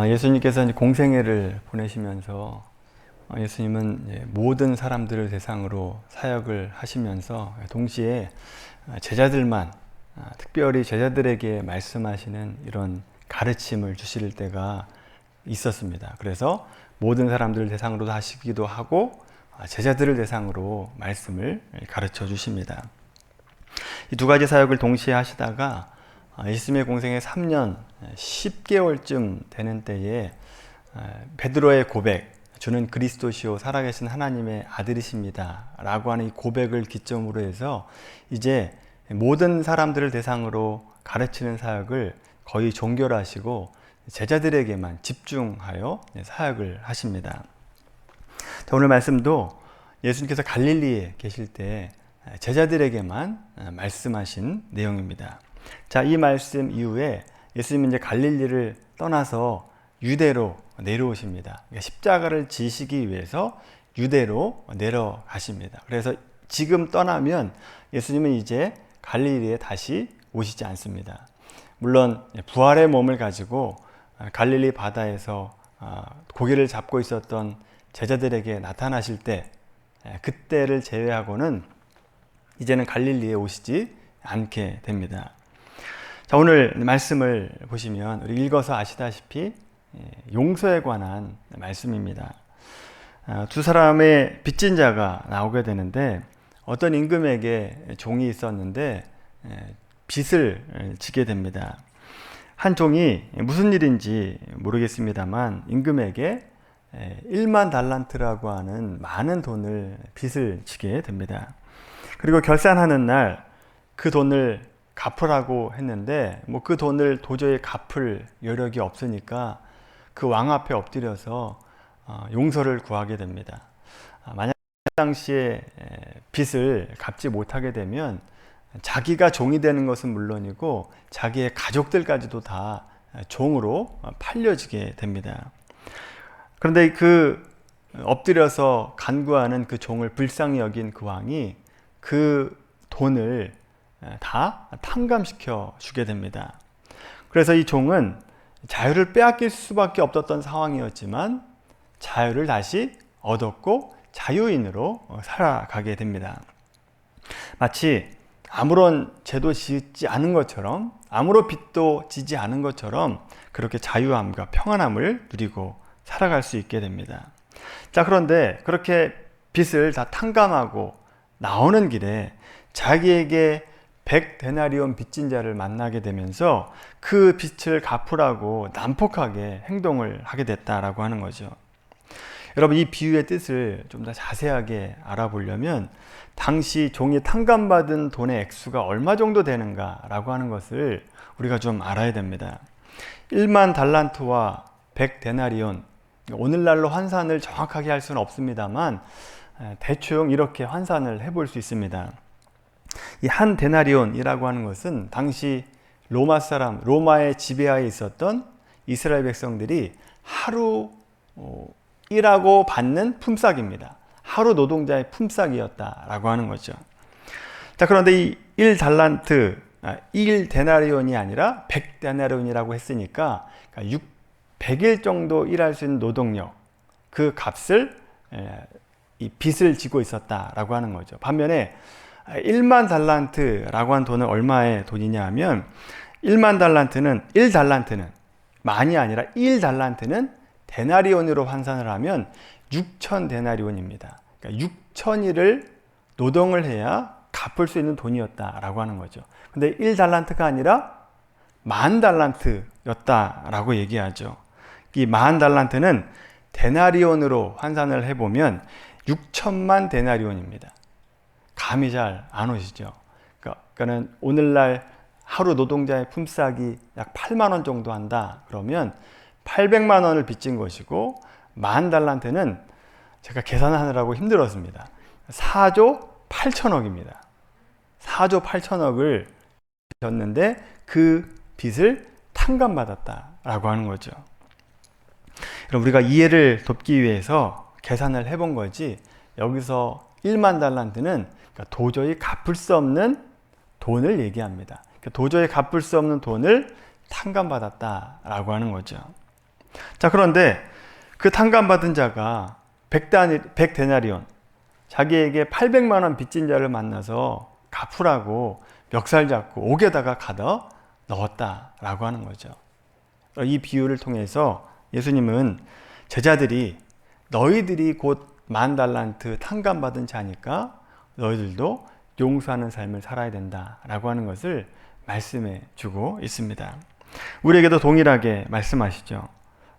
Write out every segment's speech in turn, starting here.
예수님께서 이제 공생애를 보내시면서 예수님은 모든 사람들을 대상으로 사역을 하시면서 동시에 제자들만 특별히 제자들에게 말씀하시는 이런 가르침을 주실 때가 있었습니다. 그래서 모든 사람들을 대상으로 하시기도 하고 제자들을 대상으로 말씀을 가르쳐 주십니다. 이 두 가지 사역을 동시에 하시다가 예수님의 공생애 3년 10개월쯤 되는 때에 베드로의 고백, 주는 그리스도시요 살아계신 하나님의 아들이십니다 라고 하는 이 고백을 기점으로 해서 이제 모든 사람들을 대상으로 가르치는 사역을 거의 종결하시고 제자들에게만 집중하여 사역을 하십니다. 오늘 말씀도 예수님께서 갈릴리에 계실 때 제자들에게만 말씀하신 내용입니다. 자, 이 말씀 이후에 예수님은 이제 갈릴리를 떠나서 유대로 내려오십니다. 그러니까 십자가를 지시기 위해서 유대로 내려가십니다. 그래서 지금 떠나면 예수님은 이제 갈릴리에 다시 오시지 않습니다. 물론 부활의 몸을 가지고 갈릴리 바다에서 고기를 잡고 있었던 제자들에게 나타나실 때 그때를 제외하고는 이제는 갈릴리에 오시지 않게 됩니다. 자, 오늘 말씀을 보시면 우리 읽어서 아시다시피 용서에 관한 말씀입니다. 두 사람의 빚진 자가 나오게 되는데 어떤 임금에게 종이 있었는데 빚을 지게 됩니다. 한 종이 무슨 일인지 모르겠습니다만 임금에게 1만 달란트라고 하는 많은 돈을 빚을 지게 됩니다. 그리고 결산하는 날 그 돈을 갚으라고 했는데 그 돈을 도저히 갚을 여력이 없으니까 그 왕 앞에 엎드려서 용서를 구하게 됩니다. 만약 당시에 빚을 갚지 못하게 되면 자기가 종이 되는 것은 물론이고 자기의 가족들까지도 다 종으로 팔려지게 됩니다. 그런데 그 엎드려서 간구하는 그 종을 불쌍히 여긴 그 왕이 그 돈을 다 탕감시켜 주게 됩니다. 그래서 이 종은 자유를 빼앗길 수밖에 없었던 상황이었지만 자유를 다시 얻었고 자유인으로 살아가게 됩니다. 마치 아무런 죄도 짓지 않은 것처럼 아무런 빚도 지지 않은 것처럼 그렇게 자유함과 평안함을 누리고 살아갈 수 있게 됩니다. 자, 그런데 그렇게 빚을 다 탕감하고 나오는 길에 자기에게 100데나리온 빚진 자를 만나게 되면서 그 빚을 갚으라고 난폭하게 행동을 하게 됐다라고 하는 거죠. 여러분, 이 비유의 뜻을 좀 더 자세하게 알아보려면 당시 종이 탕감받은 돈의 액수가 얼마 정도 되는가라고 하는 것을 우리가 좀 알아야 됩니다. 1만 달란트와 100데나리온, 오늘날로 환산을 정확하게 할 수는 없습니다만 대충 이렇게 환산을 해볼 수 있습니다. 이 한 데나리온이라고 하는 것은 당시 로마의 지배하에 있었던 이스라엘 백성들이 하루 일하고 받는 품삯입니다. 하루 노동자의 품삯이었다라고 하는 거죠. 자, 그런데 이 1데나리온이 아니라 100데나리온이라고 했으니까 100일 정도 일할 수 있는 노동력, 그 값을 이 빚을 지고 있었다라고 하는 거죠. 반면에 1만 달란트라고 한 돈은 얼마의 돈이냐 하면 1달란트는 만이 아니라 1달란트는 데나리온으로 환산을 하면 6,000데나리온입니다. 그러니까 6,000일을 노동을 해야 갚을 수 있는 돈이었다라고 하는 거죠. 근데 1달란트가 아니라 10,000달란트였다라고 얘기하죠. 이 10,000달란트는 데나리온으로 환산을 해보면 6천만 데나리온입니다. 감이 잘 안 오시죠? 그러니까는 오늘날 하루 노동자의 품삯이 약 8만 원 정도 한다 그러면 800만 원을 빚진 것이고 10,000달란트는 제가 계산하느라고 힘들었습니다. 4조 8천억입니다. 4조 8천억을 졌는데 그 빚을 탕감받았다라고 하는 거죠. 그럼 우리가 이해를 돕기 위해서 계산을 해본 거지, 여기서 1만 달란트는 도저히 갚을 수 없는 돈을 얘기합니다. 도저히 갚을 수 없는 돈을 탕감받았다라고 하는 거죠. 자, 그런데 그 탕감받은 자가 100데나리온, 자기에게 800만 원 빚진 자를 만나서 갚으라고 멱살 잡고 옥에다가 가둬 넣었다라고 하는 거죠. 이 비유를 통해서 예수님은 제자들이 너희들이 곧 10,000달란트 탕감받은 자니까 너희들도 용서하는 삶을 살아야 된다라고 하는 것을 말씀해 주고 있습니다. 우리에게도 동일하게 말씀하시죠.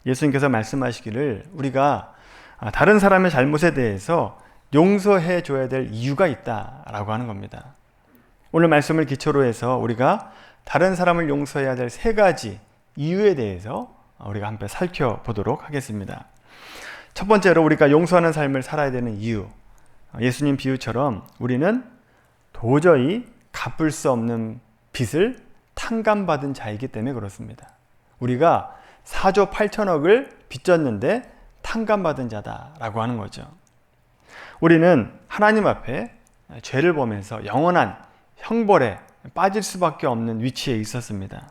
예수님께서 말씀하시기를 우리가 다른 사람의 잘못에 대해서 용서해 줘야 될 이유가 있다라고 하는 겁니다. 오늘 말씀을 기초로 해서 우리가 다른 사람을 용서해야 될 3가지 이유에 대해서 우리가 함께 살펴보도록 하겠습니다. 첫 번째로 우리가 용서하는 삶을 살아야 되는 이유, 예수님 비유처럼 우리는 도저히 갚을 수 없는 빚을 탕감받은 자이기 때문에 그렇습니다. 우리가 4조 8천억을 빚졌는데 탕감받은 자다라고 하는 거죠. 우리는 하나님 앞에 죄를 범해서 영원한 형벌에 빠질 수밖에 없는 위치에 있었습니다.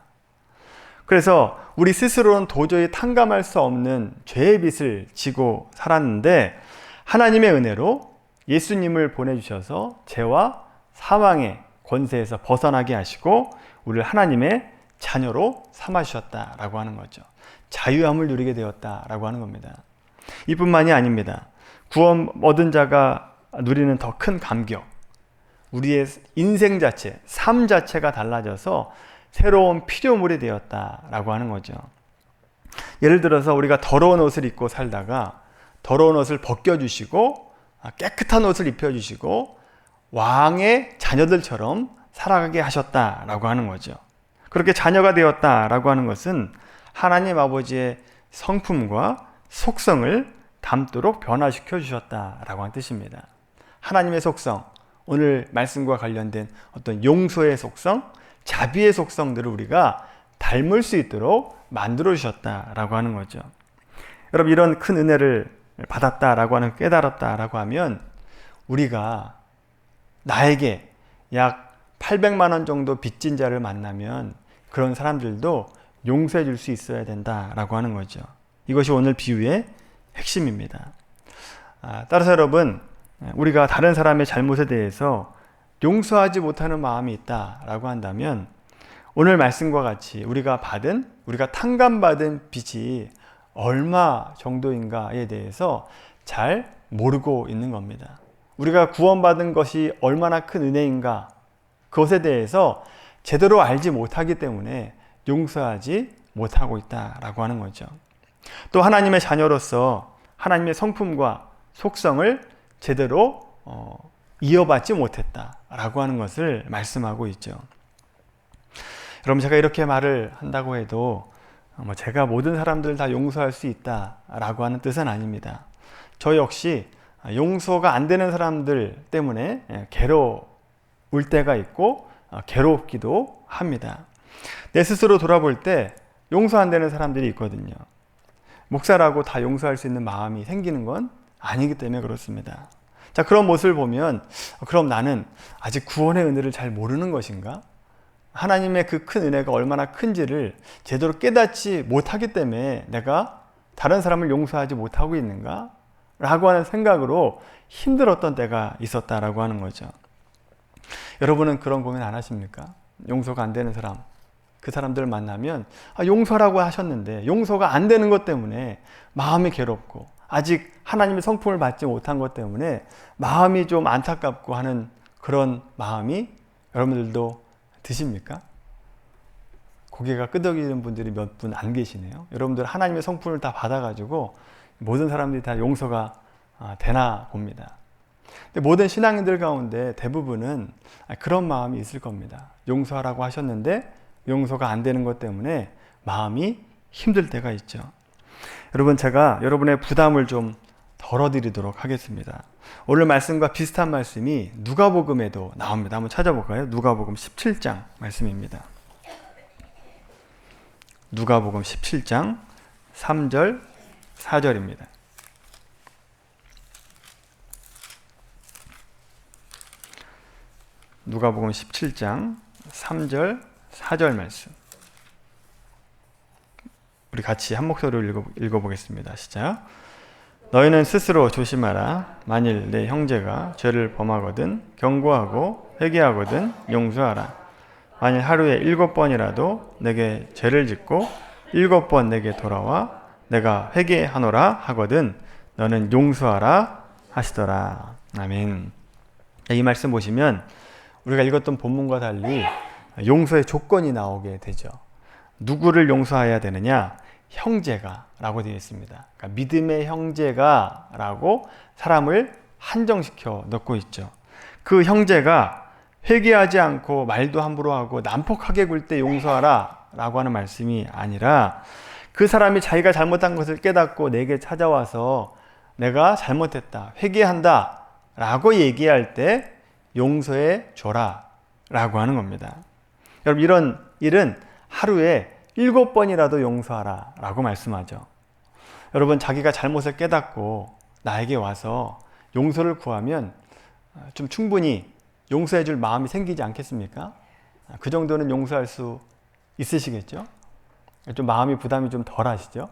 그래서 우리 스스로는 도저히 탕감할 수 없는 죄의 빚을 지고 살았는데 하나님의 은혜로 예수님을 보내주셔서 죄와 사망의 권세에서 벗어나게 하시고 우리를 하나님의 자녀로 삼아주셨다라고 하는 거죠. 자유함을 누리게 되었다라고 하는 겁니다. 이뿐만이 아닙니다. 구원 얻은 자가 누리는 더 큰 감격, 우리의 인생 자체, 삶 자체가 달라져서 새로운 피조물이 되었다라고 하는 거죠. 예를 들어서 우리가 더러운 옷을 입고 살다가 더러운 옷을 벗겨주시고 깨끗한 옷을 입혀주시고 왕의 자녀들처럼 살아가게 하셨다라고 하는 거죠. 그렇게 자녀가 되었다라고 하는 것은 하나님 아버지의 성품과 속성을 담도록 변화시켜 주셨다라고 하는 뜻입니다. 하나님의 속성, 오늘 말씀과 관련된 어떤 용서의 속성, 자비의 속성들을 우리가 닮을 수 있도록 만들어 주셨다라고 하는 거죠. 여러분, 이런 큰 은혜를 받았다라고 하는, 깨달았다라고 하면 우리가 나에게 약 800만 원 정도 빚진 자를 만나면 그런 사람들도 용서해 줄 수 있어야 된다라고 하는 거죠. 이것이 오늘 비유의 핵심입니다. 따라서 여러분, 우리가 다른 사람의 잘못에 대해서 용서하지 못하는 마음이 있다라고 한다면 오늘 말씀과 같이 우리가 탕감받은 빚이 얼마 정도인가에 대해서 잘 모르고 있는 겁니다. 우리가 구원받은 것이 얼마나 큰 은혜인가, 그것에 대해서 제대로 알지 못하기 때문에 용서하지 못하고 있다라고 하는 거죠. 또 하나님의 자녀로서 하나님의 성품과 속성을 제대로 이어받지 못했다라고 하는 것을 말씀하고 있죠. 여러분, 제가 이렇게 말을 한다고 해도 제가 모든 사람들을 다 용서할 수 있다라고 하는 뜻은 아닙니다. 저 역시 용서가 안 되는 사람들 때문에 괴로울 때가 있고 괴롭기도 합니다. 내 스스로 돌아볼 때 용서 안 되는 사람들이 있거든요. 목사라고 다 용서할 수 있는 마음이 생기는 건 아니기 때문에 그렇습니다. 자, 그런 모습을 보면 그럼 나는 아직 구원의 은혜를 잘 모르는 것인가? 하나님의 그 큰 은혜가 얼마나 큰지를 제대로 깨닫지 못하기 때문에 내가 다른 사람을 용서하지 못하고 있는가? 라고 하는 생각으로 힘들었던 때가 있었다라고 하는 거죠. 여러분은 그런 고민 안 하십니까? 용서가 안 되는 사람, 그 사람들을 만나면 용서라고 하셨는데 용서가 안 되는 것 때문에 마음이 괴롭고 아직 하나님의 성품을 받지 못한 것 때문에 마음이 좀 안타깝고 하는 그런 마음이 여러분들도 드십니까? 고개가 끄덕이는 분들이 몇 분 안 계시네요. 여러분들 하나님의 성품을 다 받아가지고 모든 사람들이 다 용서가 되나 봅니다. 근데 모든 신앙인들 가운데 대부분은 그런 마음이 있을 겁니다. 용서하라고 하셨는데 용서가 안 되는 것 때문에 마음이 힘들 때가 있죠. 여러분, 제가 여러분의 부담을 좀 덜어드리도록 하겠습니다. 오늘 말씀과 비슷한 말씀이 누가복음에도 나옵니다. 한번 찾아볼까요? 누가복음 17장 말씀입니다. 누가복음 17장 3절 4절입니다. 누가복음 17장 3절 4절 말씀. 우리 같이 한 목소리로 읽어보겠습니다. 시작. 너희는 스스로 조심하라. 만일 내 형제가 죄를 범하거든 경고하고 회개하거든 용서하라. 만일 하루에 7번이라도 내게 죄를 짓고 7번 내게 돌아와 내가 회개하노라 하거든 너는 용서하라 하시더라. 아멘. 이 말씀 보시면 우리가 읽었던 본문과 달리 용서의 조건이 나오게 되죠. 누구를 용서해야 되느냐? 형제가 라고 되어 있습니다. 그러니까 믿음의 형제가 라고 사람을 한정시켜 넣고 있죠. 그 형제가 회개하지 않고 말도 함부로 하고 난폭하게 굴 때 용서하라 라고 하는 말씀이 아니라 그 사람이 자기가 잘못한 것을 깨닫고 내게 찾아와서 내가 잘못했다, 회개한다 라고 얘기할 때 용서해 줘라 라고 하는 겁니다. 여러분, 이런 일은 하루에 7번이라도 용서하라 라고 말씀하죠. 여러분, 자기가 잘못을 깨닫고 나에게 와서 용서를 구하면 좀 충분히 용서해 줄 마음이 생기지 않겠습니까? 그 정도는 용서할 수 있으시겠죠? 좀 마음이 부담이 좀 덜 하시죠?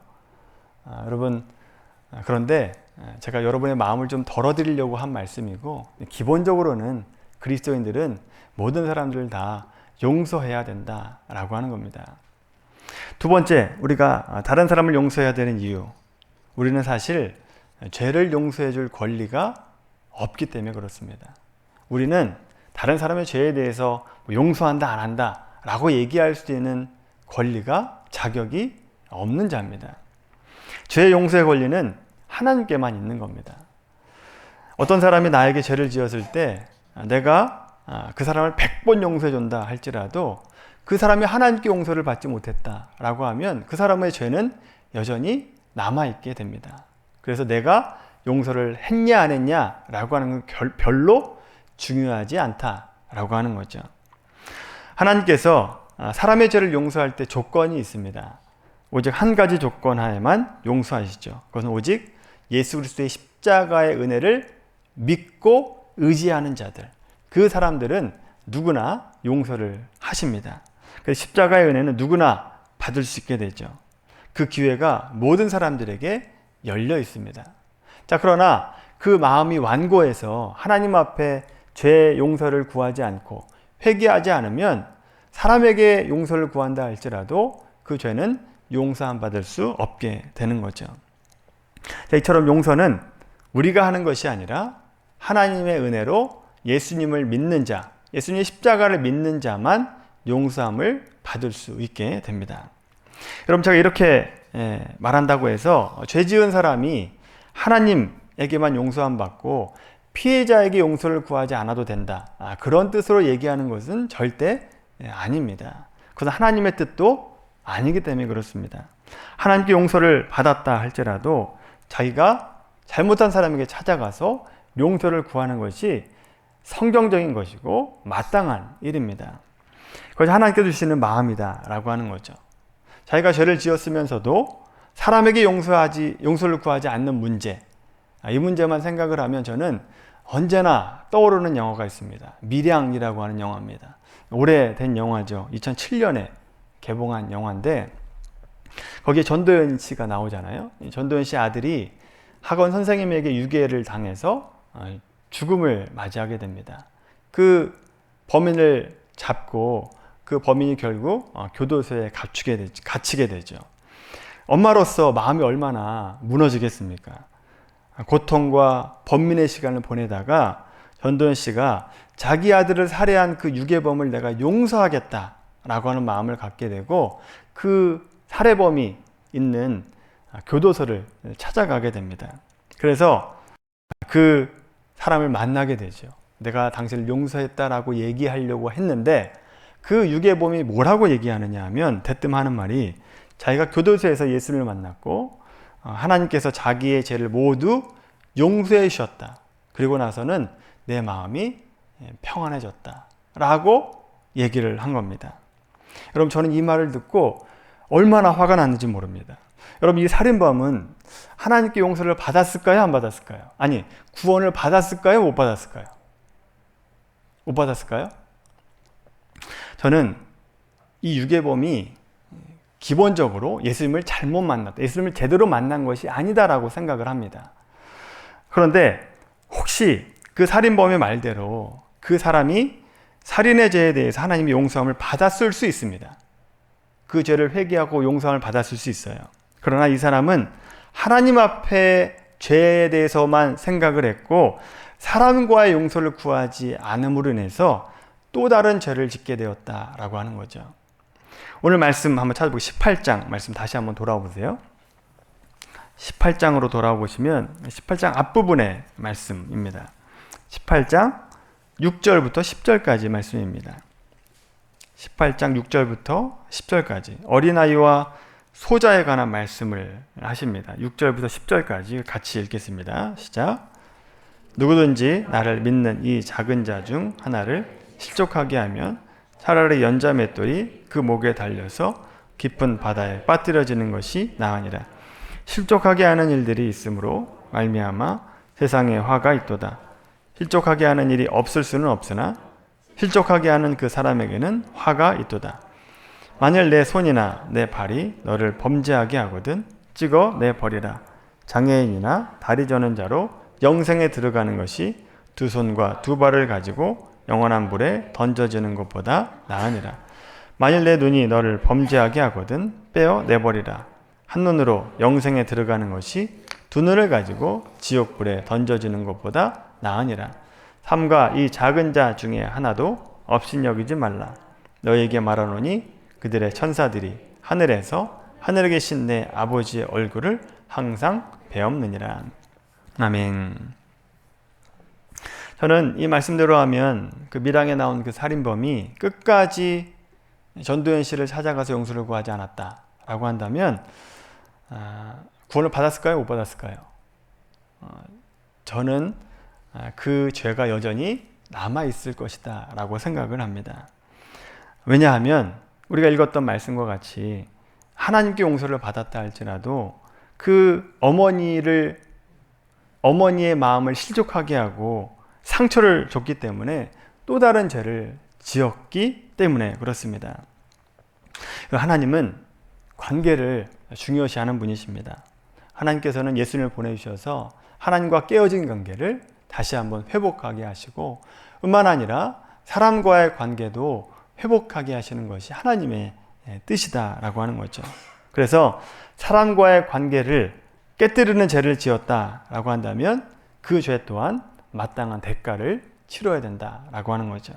여러분, 그런데 제가 여러분의 마음을 좀 덜어드리려고 한 말씀이고, 기본적으로는 그리스도인들은 모든 사람들을 다 용서해야 된다라고 하는 겁니다. 두 번째, 우리가 다른 사람을 용서해야 되는 이유, 우리는 사실 죄를 용서해 줄 권리가 없기 때문에 그렇습니다. 우리는 다른 사람의 죄에 대해서 용서한다 안 한다 라고 얘기할 수 있는 권리가, 자격이 없는 자입니다. 죄 용서의 권리는 하나님께만 있는 겁니다. 어떤 사람이 나에게 죄를 지었을 때 내가 그 사람을 100번 용서해 준다 할지라도 그 사람이 하나님께 용서를 받지 못했다라고 하면 그 사람의 죄는 여전히 남아있게 됩니다. 그래서 내가 용서를 했냐 안 했냐라고 하는 건 별로 중요하지 않다라고 하는 거죠. 하나님께서 사람의 죄를 용서할 때 조건이 있습니다. 오직 한 가지 조건 하에만 용서하시죠. 그것은 오직 예수 그리스도의 십자가의 은혜를 믿고 의지하는 자들, 그 사람들은 누구나 용서를 하십니다. 그래서 십자가의 은혜는 누구나 받을 수 있게 되죠. 그 기회가 모든 사람들에게 열려 있습니다. 자, 그러나 그 마음이 완고해서 하나님 앞에 죄 용서를 구하지 않고 회개하지 않으면 사람에게 용서를 구한다 할지라도 그 죄는 용서 받을 수 없게 되는 거죠. 자, 이처럼 용서는 우리가 하는 것이 아니라 하나님의 은혜로 예수님을 믿는 자, 예수님의 십자가를 믿는 자만 용서함을 받을 수 있게 됩니다. 여러분, 제가 이렇게 말한다고 해서 죄 지은 사람이 하나님에게만 용서함 받고 피해자에게 용서를 구하지 않아도 된다, 그런 뜻으로 얘기하는 것은 절대 아닙니다. 그것은 하나님의 뜻도 아니기 때문에 그렇습니다. 하나님께 용서를 받았다 할지라도 자기가 잘못한 사람에게 찾아가서 용서를 구하는 것이 성경적인 것이고 마땅한 일입니다. 그것이 하나님께 주시는 마음이다 라고 하는 거죠. 자기가 죄를 지었으면서도 사람에게 용서를 구하지 않는 문제, 이 문제만 생각을 하면 저는 언제나 떠오르는 영화가 있습니다. 밀양이라고 하는 영화입니다. 오래된 영화죠. 2007년에 개봉한 영화인데 거기에 전도연 씨가 나오잖아요. 전도연 씨 아들이 학원 선생님에게 유괴를 당해서 죽음을 맞이하게 됩니다. 그 범인을 잡고 그 범인이 결국 교도소에 갇히게 되죠. 엄마로서 마음이 얼마나 무너지겠습니까? 고통과 번민의 시간을 보내다가 전도연 씨가 자기 아들을 살해한 그 유괴범을 내가 용서하겠다라고 하는 마음을 갖게 되고 그 살해범이 있는 교도소를 찾아가게 됩니다. 그래서 그 사람을 만나게 되죠. 내가 당신을 용서했다라고 얘기하려고 했는데 그 유괴범이 뭐라고 얘기하느냐 하면 대뜸 하는 말이 자기가 교도소에서 예수를 만났고 하나님께서 자기의 죄를 모두 용서해 주셨다. 그리고 나서는 내 마음이 평안해졌다 라고 얘기를 한 겁니다. 여러분, 저는 이 말을 듣고 얼마나 화가 났는지 모릅니다. 여러분, 이 살인범은 하나님께 용서를 받았을까요? 안 받았을까요? 아니, 구원을 받았을까요? 못 받았을까요? 못 받았을까요? 저는 이 유괴범이 기본적으로 예수님을 잘못 만났다, 예수님을 제대로 만난 것이 아니다라고 생각을 합니다. 그런데 혹시 그 살인범의 말대로 그 사람이 살인의 죄에 대해서 하나님이 용서함을 받았을 수 있습니다. 그 죄를 회개하고 용서함을 받았을 수 있어요. 그러나 이 사람은 하나님 앞에 죄에 대해서만 생각을 했고 사람과의 용서를 구하지 않음으로 인해서 또 다른 죄를 짓게 되었다라고 하는 거죠. 오늘 말씀 한번 찾아보고 18장 말씀 다시 한번 돌아와 보세요. 18장으로 돌아와 보시면 18장 앞부분의 말씀입니다. 18장 6절부터 10절까지 말씀입니다. 18장 6절부터 10절까지 어린아이와 소자에 관한 말씀을 하십니다. 6절부터 10절까지 같이 읽겠습니다. 시작. 누구든지 나를 믿는 이 작은 자 중 하나를 실족하게 하면 차라리 연자 맷돌이 그 목에 달려서 깊은 바다에 빠뜨려지는 것이 나으니라. 실족하게 하는 일들이 있으므로 말미암아 세상에 화가 있도다. 실족하게 하는 일이 없을 수는 없으나 실족하게 하는 그 사람에게는 화가 있도다. 만일 내 손이나 내 발이 너를 범죄하게 하거든 찍어 내버리라. 장애인이나 다리 저는 자로 영생에 들어가는 것이 두 손과 두 발을 가지고 영원한 불에 던져지는 것보다 나으니라. 만일 내 눈이 너를 범죄하게 하거든 빼어 내버리라. 한 눈으로 영생에 들어가는 것이 두 눈을 가지고 지옥불에 던져지는 것보다 나으니라. 삼가 이 작은 자 중에 하나도 업신여기지 말라. 너에게 말하노니 그들의 천사들이 하늘에서 하늘에 계신 내 아버지의 얼굴을 항상 배엄느니라. 아멘. 저는 이 말씀대로 하면 그 밀항에 나온 그 살인범이 끝까지 전도연 씨를 찾아가서 용서를 구하지 않았다라고 한다면 구원을 받았을까요? 못 받았을까요? 저는 그 죄가 여전히 남아있을 것이다 라고 생각을 합니다. 왜냐하면 우리가 읽었던 말씀과 같이 하나님께 용서를 받았다 할지라도 그 어머니의 마음을 실족하게 하고 상처를 줬기 때문에 또 다른 죄를 지었기 때문에 그렇습니다. 하나님은 관계를 중요시하는 분이십니다. 하나님께서는 예수님을 보내주셔서 하나님과 깨어진 관계를 다시 한번 회복하게 하시고 뿐만 아니라 사람과의 관계도 회복하게 하시는 것이 하나님의 뜻이다라고 하는 거죠. 그래서 사람과의 관계를 깨뜨리는 죄를 지었다라고 한다면 그 죄 또한 마땅한 대가를 치러야 된다라고 하는 거죠.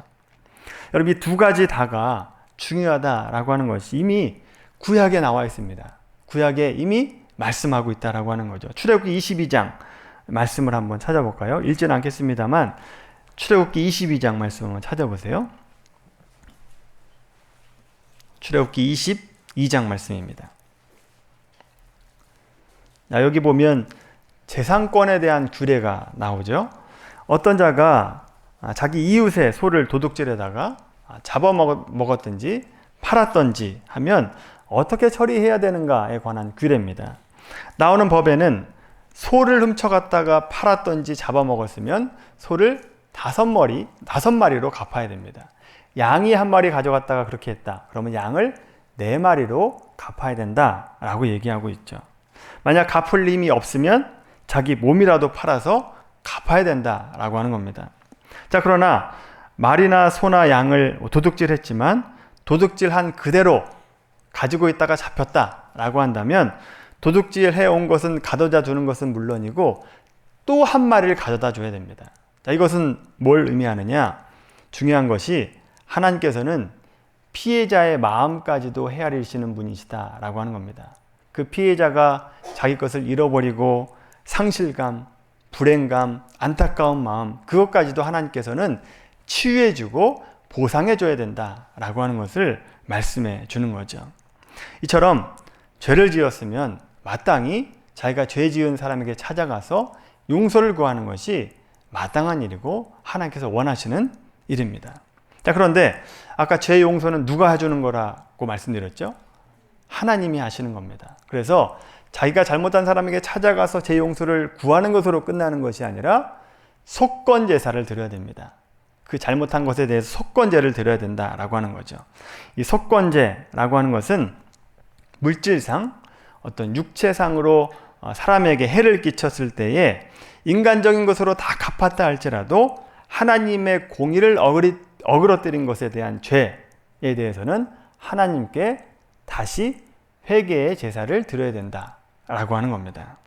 여러분, 이 두 가지 다가 중요하다라고 하는 것이 이미 구약에 나와 있습니다. 구약에 이미 말씀하고 있다라고 하는 거죠. 출애굽기 22장 말씀을 한번 찾아볼까요? 읽지는 않겠습니다만 출애굽기 22장 말씀 한번 찾아보세요. 출애굽기 22장 말씀입니다. 여기 보면 재산권에 대한 규례가 나오죠. 어떤 자가 자기 이웃의 소를 도둑질에다가 잡아먹었든지 팔았든지 하면 어떻게 처리해야 되는가에 관한 규례입니다. 나오는 법에는 소를 훔쳐갔다가 팔았든지 잡아먹었으면 소를 5마리로 갚아야 됩니다. 양이 1마리 가져갔다가 그렇게 했다. 그러면 양을 4마리로 갚아야 된다라고 얘기하고 있죠. 만약 갚을 힘이 없으면 자기 몸이라도 팔아서 갚아야 된다라고 하는 겁니다. 자, 그러나 말이나 소나 양을 도둑질했지만 도둑질한 그대로 가지고 있다가 잡혔다라고 한다면 도둑질해 온 것은 가져다 주는 것은 물론이고 또 1마리를 가져다 줘야 됩니다. 자, 이것은 뭘 의미하느냐? 중요한 것이 하나님께서는 피해자의 마음까지도 헤아리시는 분이시다라고 하는 겁니다. 그 피해자가 자기 것을 잃어버리고 상실감, 불행감, 안타까운 마음, 그것까지도 하나님께서는 치유해주고 보상해줘야 된다라고 하는 것을 말씀해 주는 거죠. 이처럼 죄를 지었으면 마땅히 자기가 죄 지은 사람에게 찾아가서 용서를 구하는 것이 마땅한 일이고 하나님께서 원하시는 일입니다. 자, 그런데 아까 죄 용서는 누가 해주는 거라고 말씀드렸죠? 하나님이 하시는 겁니다. 그래서 자기가 잘못한 사람에게 찾아가서 죄 용서를 구하는 것으로 끝나는 것이 아니라 속건 제사를 드려야 됩니다. 그 잘못한 것에 대해서 속건제를 드려야 된다라고 하는 거죠. 이 속건제라고 하는 것은 물질상, 어떤 육체상으로 사람에게 해를 끼쳤을 때에 인간적인 것으로 다 갚았다 할지라도 하나님의 공의를 어그러뜨린 것에 대한 죄에 대해서는 하나님께 다시 회개의 제사를 드려야 된다라고 하는 겁니다.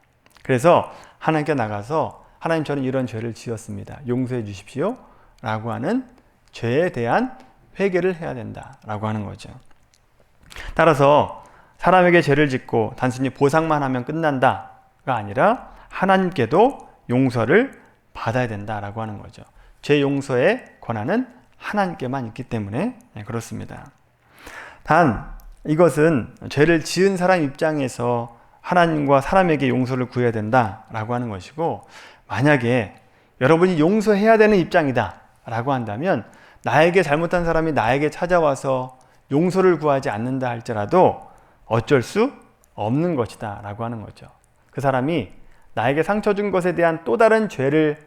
그래서 하나님께 나가서 하나님, 저는 이런 죄를 지었습니다, 용서해 주십시오 라고 하는 죄에 대한 회개를 해야 된다라고 하는 거죠. 따라서 사람에게 죄를 짓고 단순히 보상만 하면 끝난다가 아니라 하나님께도 용서를 받아야 된다라고 하는 거죠. 죄 용서의 권한은 하나님께만 있기 때문에 그렇습니다. 단 이것은 죄를 지은 사람 입장에서 하나님과 사람에게 용서를 구해야 된다라고 하는 것이고, 만약에 여러분이 용서해야 되는 입장이다 라고 한다면 나에게 잘못한 사람이 나에게 찾아와서 용서를 구하지 않는다 할지라도 어쩔 수 없는 것이다 라고 하는 거죠. 그 사람이 나에게 상처 준 것에 대한 또 다른 죄를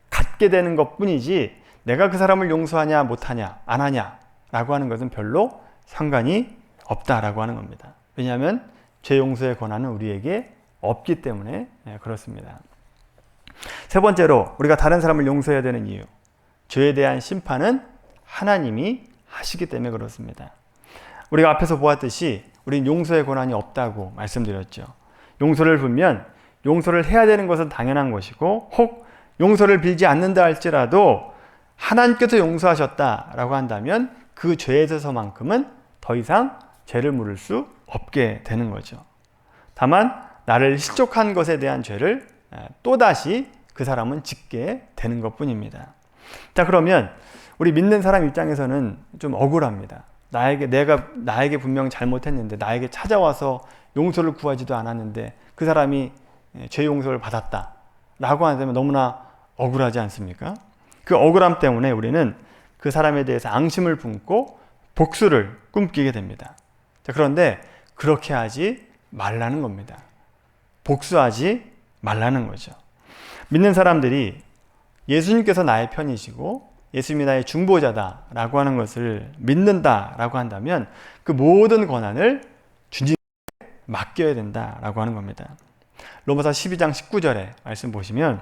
갖게 되는 것 뿐이지 내가 그 사람을 용서하냐 못하냐 안 하냐 라고 하는 것은 별로 상관이 없다라고 하는 겁니다. 왜냐하면 죄 용서의 권한은 우리에게 없기 때문에 그렇습니다. 세 번째로 우리가 다른 사람을 용서해야 되는 이유, 죄에 대한 심판은 하나님이 하시기 때문에 그렇습니다. 우리가 앞에서 보았듯이 우리는 용서의 권한이 없다고 말씀드렸죠. 용서를 빌면 용서를 해야 되는 것은 당연한 것이고, 혹 용서를 빌지 않는다 할지라도 하나님께서 용서하셨다라고 한다면 그 죄에 있어서만큼은 더 이상 죄를 물을 수 없게 되는 거죠. 다만 나를 실족한 것에 대한 죄를 또다시 그 사람은 짓게 되는 것 뿐입니다. 자, 그러면 우리 믿는 사람 입장에서는 좀 억울합니다. 나에게 분명 잘못했는데 나에게 찾아와서 용서를 구하지도 않았는데 그 사람이 죄 용서를 받았다 라고 한다면 너무나 억울하지 않습니까? 그 억울함 때문에 우리는 그 사람에 대해서 앙심을 품고 복수를 꿈꾸게 됩니다. 자, 그런데 그렇게 하지 말라는 겁니다. 복수하지 말라는 거죠. 믿는 사람들이 예수님께서 나의 편이시고 예수님이 나의 중보자다라고 하는 것을 믿는다라고 한다면 그 모든 권한을 주님께 맡겨야 된다라고 하는 겁니다. 로마서 12장 19절에 말씀 보시면,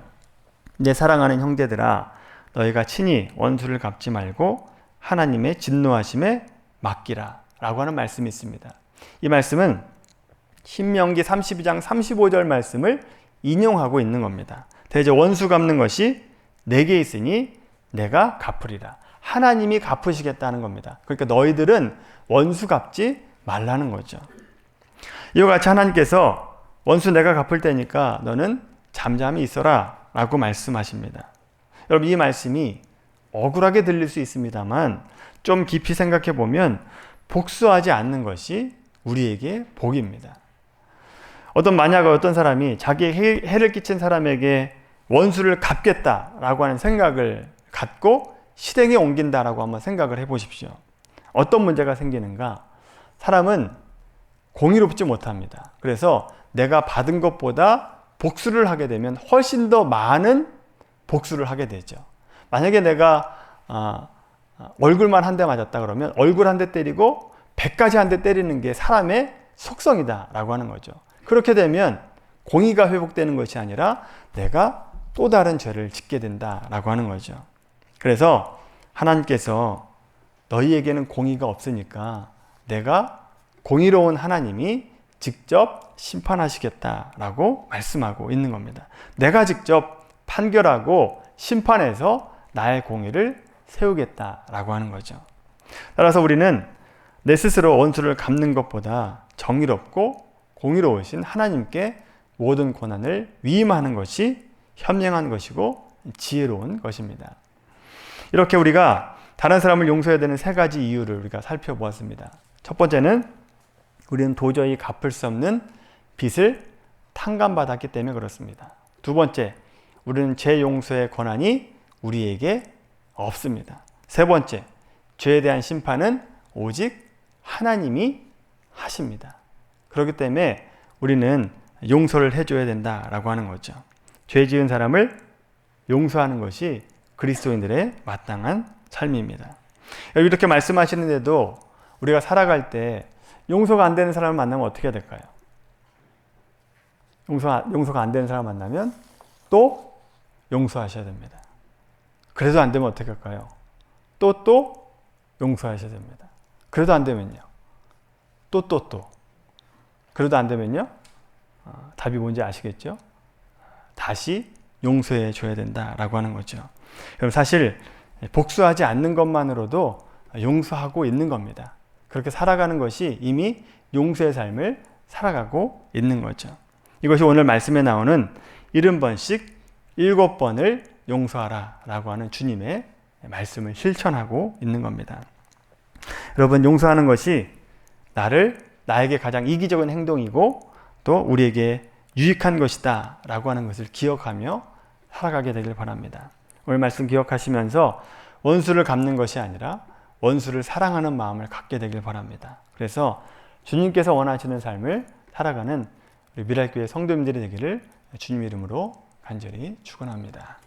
내 사랑하는 형제들아 너희가 친히 원수를 갚지 말고 하나님의 진노하심에 맡기라 라고 하는 말씀이 있습니다. 이 말씀은 신명기 32장 35절 말씀을 인용하고 있는 겁니다. 대저 원수 갚는 것이 내게 있으니 내가 갚으리라. 하나님이 갚으시겠다는 겁니다. 그러니까 너희들은 원수 갚지 말라는 거죠. 이와 같이 하나님께서 원수 내가 갚을 테니까 너는 잠잠히 있어라 라고 말씀하십니다. 여러분, 이 말씀이 억울하게 들릴 수 있습니다만 좀 깊이 생각해 보면 복수하지 않는 것이 우리에게 복입니다. 만약 어떤 사람이 자기의 해를 끼친 사람에게 원수를 갚겠다라고 하는 생각을 갖고 실행에 옮긴다라고 한번 생각을 해보십시오. 어떤 문제가 생기는가? 사람은 공의롭지 못합니다. 그래서 내가 받은 것보다 복수를 하게 되면 훨씬 더 많은 복수를 하게 되죠. 만약에 내가 얼굴만 한 대 맞았다 그러면 얼굴 한 대 때리고 100가지 한 대 때리는 게 사람의 속성이다라고 하는 거죠. 그렇게 되면 공의가 회복되는 것이 아니라 내가 또 다른 죄를 짓게 된다라고 하는 거죠. 그래서 하나님께서 너희에게는 공의가 없으니까 내가 공의로운 하나님이 직접 심판하시겠다라고 말씀하고 있는 겁니다. 내가 직접 판결하고 심판해서 나의 공의를 세우겠다라고 하는 거죠. 따라서 우리는 내 스스로 원수를 갚는 것보다 정의롭고 공의로우신 하나님께 모든 권한을 위임하는 것이 현명한 것이고 지혜로운 것입니다. 이렇게 우리가 다른 사람을 용서해야 되는 세 가지 이유를 우리가 살펴보았습니다. 첫 번째는 우리는 도저히 갚을 수 없는 빚을 탕감받았기 때문에 그렇습니다. 두 번째, 우리는 죄 용서의 권한이 우리에게 없습니다. 세 번째, 죄에 대한 심판은 오직 하나님이 하십니다. 그렇기 때문에 우리는 용서를 해줘야 된다라고 하는 거죠. 죄 지은 사람을 용서하는 것이 그리스도인들의 마땅한 삶입니다. 이렇게 말씀하시는데도 우리가 살아갈 때 용서가 안 되는 사람을 만나면 어떻게 해야 될까요? 용서가 안 되는 사람을 만나면 또 용서하셔야 됩니다. 그래도 안 되면 어떻게 할까요? 또 용서하셔야 됩니다. 그래도 안 되면요? 또. 그래도 안 되면요? 답이 뭔지 아시겠죠? 다시 용서해 줘야 된다라고 하는 거죠. 여러분 사실 복수하지 않는 것만으로도 용서하고 있는 겁니다. 그렇게 살아가는 것이 이미 용서의 삶을 살아가고 있는 거죠. 이것이 오늘 말씀에 나오는 70번씩 7번을 용서하라 라고 하는 주님의 말씀을 실천하고 있는 겁니다. 여러분, 용서하는 것이 나에게 가장 이기적인 행동이고 또 우리에게 유익한 것이다 라고 하는 것을 기억하며 살아가게 되길 바랍니다. 오늘 말씀 기억하시면서 원수를 갚는 것이 아니라 원수를 사랑하는 마음을 갖게 되길 바랍니다. 그래서 주님께서 원하시는 삶을 살아가는 우리 미랄교회 성도님들이 되기를 주님 이름으로 간절히 축원합니다.